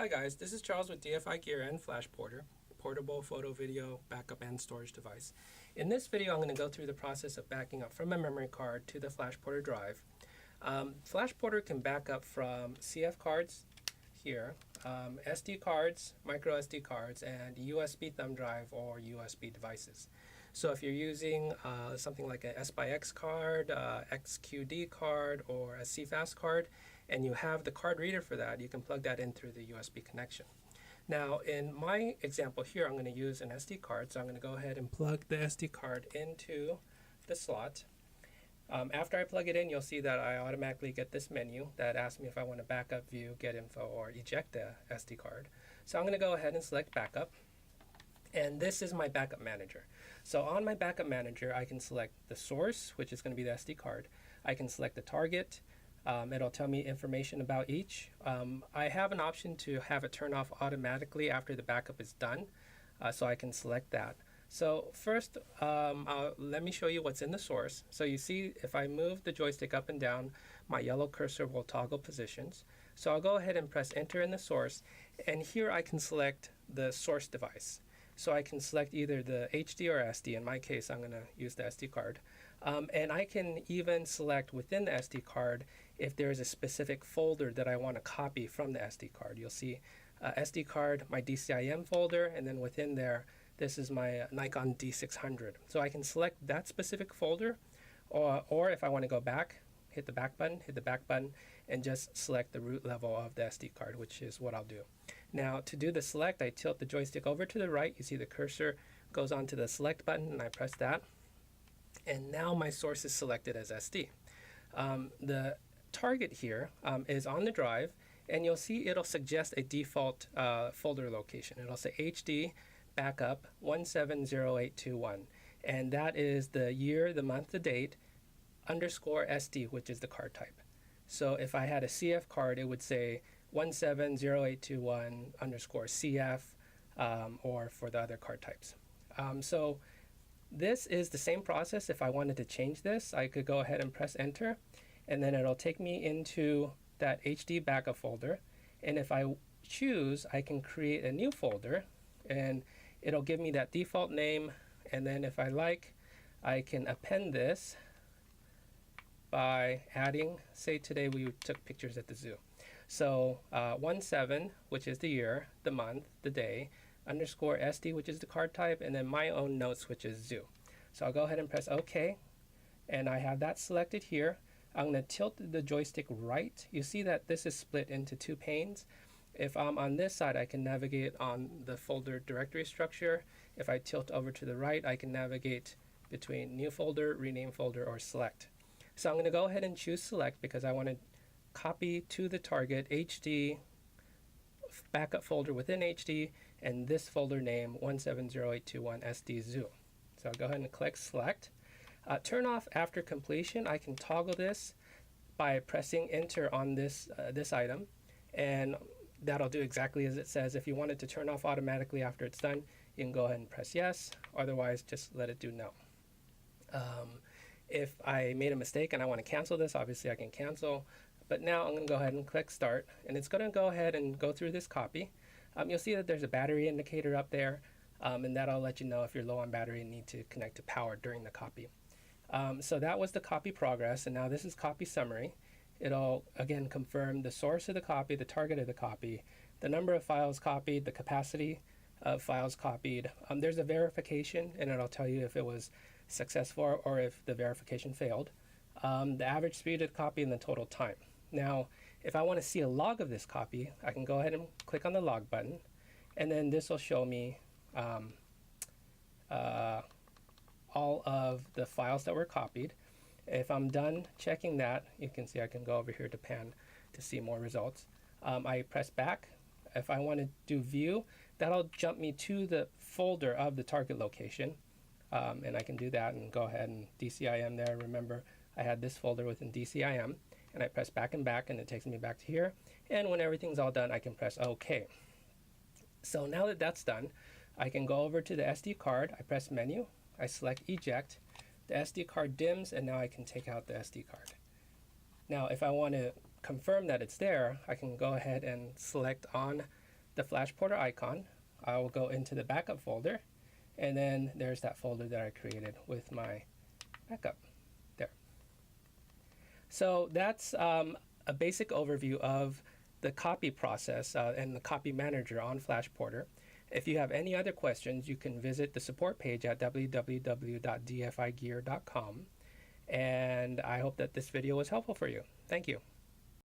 Hi guys, this is Charles with DFI Gear and Flash Porter, portable photo, video, backup, and storage device. In this video, I'm going to go through the process of backing up from a memory card to the Flash Porter drive. Flash Porter can back up from CF cards here, SD cards, micro SD cards, and USB thumb drive or USB devices. So if you're using something like a S/X card, XQD card, or a CFast card, and you have the card reader for that, you can plug that in through the USB connection. Now, in my example here, I'm going to use an SD card, so I'm going to go ahead and plug the SD card into the slot. After I plug it in, you'll see that I automatically get this menu that asks me if I want to backup, view, get info, or eject the SD card. So I'm going to go ahead and select backup. And this is my backup manager. So on my backup manager, I can select the source, which is going to be the SD card. I can select the target. It'll tell me information about each. I have an option to have it turn off automatically after the backup is done, so I can select that. So first, let me show you what's in the source. So you see, if I move the joystick up and down, my yellow cursor will toggle positions. So I'll go ahead and press enter in the source, and here I can select the source device. So I can select either the HD or SD. In my case, I'm going to use the SD card. And I can even select within the SD card if there is a specific folder that I want to copy from the SD card. You'll see SD card, my DCIM folder, and then within there, this is my Nikon D600. So I can select that specific folder, or if I want to go back, hit the back button, and just select the root level of the SD card, which is what I'll do. Now, to do the select, I tilt the joystick over to the right. You see the cursor goes onto the select button, and I press that. And now my source is selected as SD. The target here is on the drive, and you'll see it'll suggest a default folder location. It'll say HD backup 170821, and that is the year, the month, the date, underscore SD, which is the card type. So if I had a CF card, it would say 170821 underscore CF, or for the other card types. So this is the same process. If I wanted to change this, I could go ahead and press enter, and then it'll take me into that HD backup folder. And if I choose, I can create a new folder, and it'll give me that default name. And then if I like, I can append this by adding, say today we took pictures at the zoo. So 17, which is the year, the month, the day, underscore SD, which is the card type, and then my own notes, which is zoo. So I'll go ahead and press OK, and I have that selected here. I'm going to tilt the joystick right. You see that this is split into two panes. If I'm on this side, I can navigate on the folder directory structure. If I tilt over to the right, I can navigate between new folder, rename folder, or select. So I'm going to go ahead and choose select because I want to copy to the target HD backup folder within HD and this folder name 170821 SD Zoo. So I'll go ahead and click select. Turn off after completion. I can toggle this by pressing enter on this item, and that'll do exactly as it says. If you want it to turn off automatically after it's done, you can go ahead and press yes. Otherwise, just let it do no. If I made a mistake and I want to cancel this, obviously I can cancel. But now I'm going to go ahead and click start, and it's going to go ahead and go through this copy. You'll see that there's a battery indicator up there, and that'll let you know if you're low on battery and need to connect to power during the copy. So that was the copy progress, and now this is copy summary. It'll again confirm the source of the copy, the target of the copy, the number of files copied, the capacity of files copied. There's a verification, and it'll tell you if it was successful or if the verification failed. The average speed of the copy and the total time. Now, if I want to see a log of this copy, I can go ahead and click on the log button, and then this will show me all of the files that were copied. If I'm done checking that, you can see I can go over here to pan to see more results. I press back. If I want to do view, that'll jump me to the folder of the target location, and I can do that and go ahead and DCIM there. Remember, I had this folder within DCIM, and I press back and back, and it takes me back to here. And when everything's all done, I can press OK. So now that that's done, I can go over to the SD card. I press menu. I select eject. The SD card dims, and now I can take out the SD card. Now, if I want to confirm that it's there, I can go ahead and select on the Flash Porter icon, I will go into the backup folder, and then there's that folder that I created with my backup there. So that's a basic overview of the copy process and the copy manager on Flash Porter. If you have any other questions, you can visit the support page at www.dfigear.com. And I hope that this video was helpful for you. Thank you.